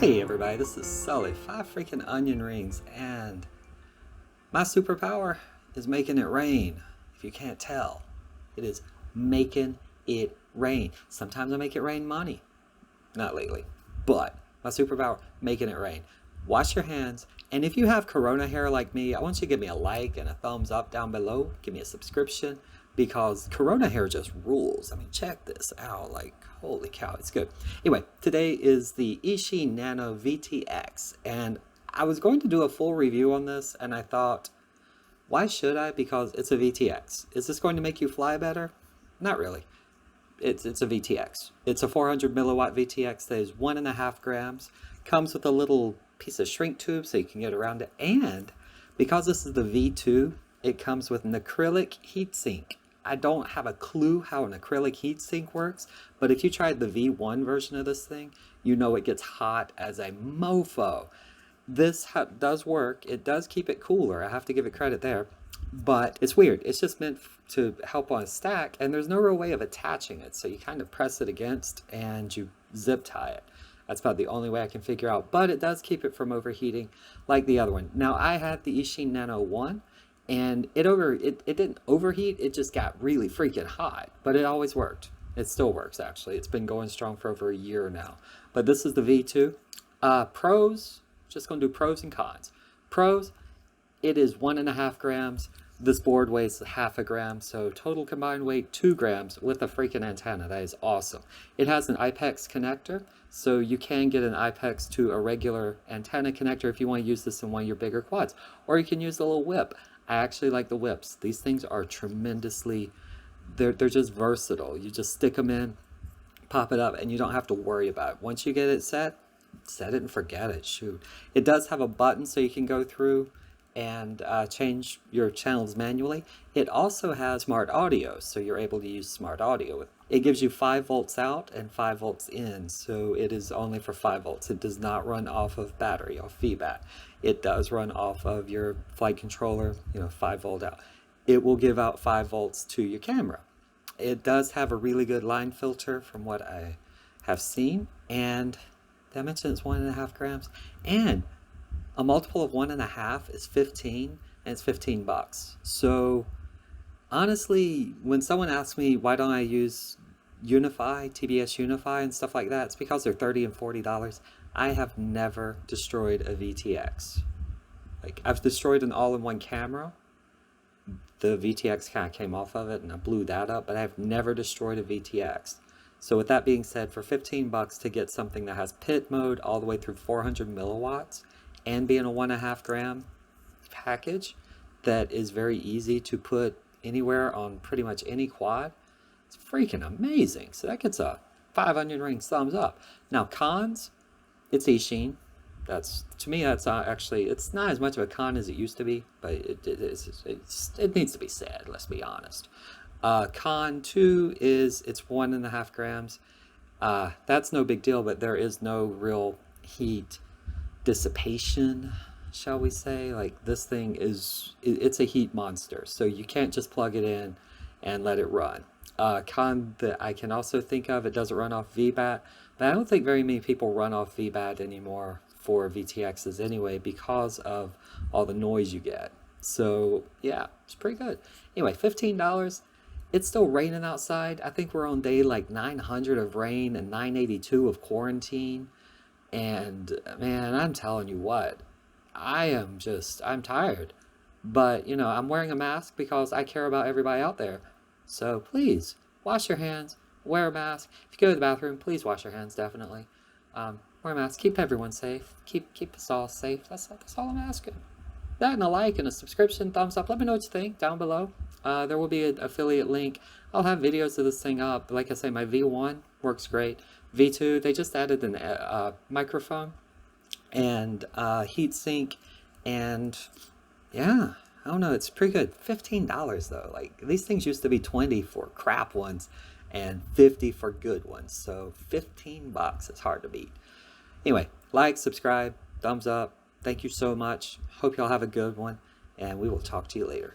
Hey everybody, this is Sully, 5 freaking onion rings, and my superpower is making it rain. If you can't tell, it is making it rain. Sometimes I make it rain money. Not lately, but my superpower, making it rain. Wash your hands, and if you have corona hair like me, I want you to give me a like and a thumbs up down below. Give me a subscription, because corona hair just rules. I mean, check this out, like, holy cow, it's good. Anyway, today is the Eachine Nano VTX, and I was going to do a full review on this, and I thought, why should I? Because it's a VTX. Is this going to make you fly better? Not really. It's a VTX. It's a 400 milliwatt VTX that is 1.5 grams. Comes with a little piece of shrink tube so you can get around it. And because this is the V2, it comes with an acrylic heatsink. I don't have a clue how an acrylic heatsink works, but if you tried the V1 version of this thing, you know it gets hot as a mofo. This does work. It does keep it cooler. I have to give it credit there. But it's weird. It's just meant to help on a stack, and there's no real way of attaching it. So you kind of press it against and you zip tie it. That's about the only way I can figure out. But it does keep it from overheating like the other one. Now, I had the Eachine Nano 1, and it didn't overheat. It just got really freaking hot. But it always worked. It still works, actually. It's been going strong for over a year now. But this is the V2. Pros, just going to do pros and cons. Pros, it is 1.5 grams. This board weighs 0.5 gram, so total combined weight 2 grams with a freaking antenna. That is awesome. It has an IPEX connector, so you can get an IPEX to a regular antenna connector if you want to use this in one of your bigger quads. Or you can use the little whip. I actually like the whips. These things are tremendously, they're just versatile. You just stick them in, pop it up, and you don't have to worry about it. Once you get it set it and forget it. Shoot. It does have a button so you can go through and change your channels manually. It also has smart audio, so you're able to use smart audio. It gives you 5 volts out and 5 volts in, so it is only for 5 volts. It does not run off of battery, off feedback. It does run off of your flight controller, 5 volt out. It will give out 5 volts to your camera. It does have a really good line filter from what I have seen, and did I mention it's 1.5 grams? And a multiple of 1.5 is 15, and it's $15. So honestly, when someone asks me why don't I use Unify, TBS Unify and stuff like that, it's because they're $30 and $40. I have never destroyed a VTX. Like, I've destroyed an all-in-one camera. The VTX kind of came off of it and I blew that up, but I've never destroyed a VTX. So with that being said, for $15 to get something that has pit mode all the way through 400 milliwatts, and being a 1.5 gram package that is very easy to put anywhere on pretty much any quad, it's freaking amazing. So that gets a 5 onion rings thumbs up. Now cons, it's Eachine. To me, that's actually, it's not as much of a con as it used to be, but it needs to be said, let's be honest. Con 2 is it's 1.5 grams. That's no big deal, but there is no real heat dissipation, shall we say. Like, this thing it's a heat monster, so you can't just plug it in and let it run. Con that I can also think of, it doesn't run off VBAT, but I don't think very many people run off VBAT anymore for VTXs anyway, because of all the noise you get. So yeah, it's pretty good. Anyway, $15. It's still raining outside. I think we're on day like 900 of rain and 982 of quarantine. And man, I'm telling you what, I'm tired. But, I'm wearing a mask because I care about everybody out there. So please, wash your hands, wear a mask. If you go to the bathroom, please wash your hands, definitely. Wear a mask, keep everyone safe, keep us all safe. That's all I'm asking. That and a like and a subscription, thumbs up. Let me know what you think down below. There will be an affiliate link. I'll have videos of this thing up. Like I say, my V1 works great. V2, they just added an microphone and heatsink, and yeah, I don't know, it's pretty good. $15 though. Like, these things used to be 20 for crap ones and 50 for good ones. So $15 is hard to beat. Anyway, like, subscribe, thumbs up. Thank you so much. Hope y'all have a good one, and we will talk to you later.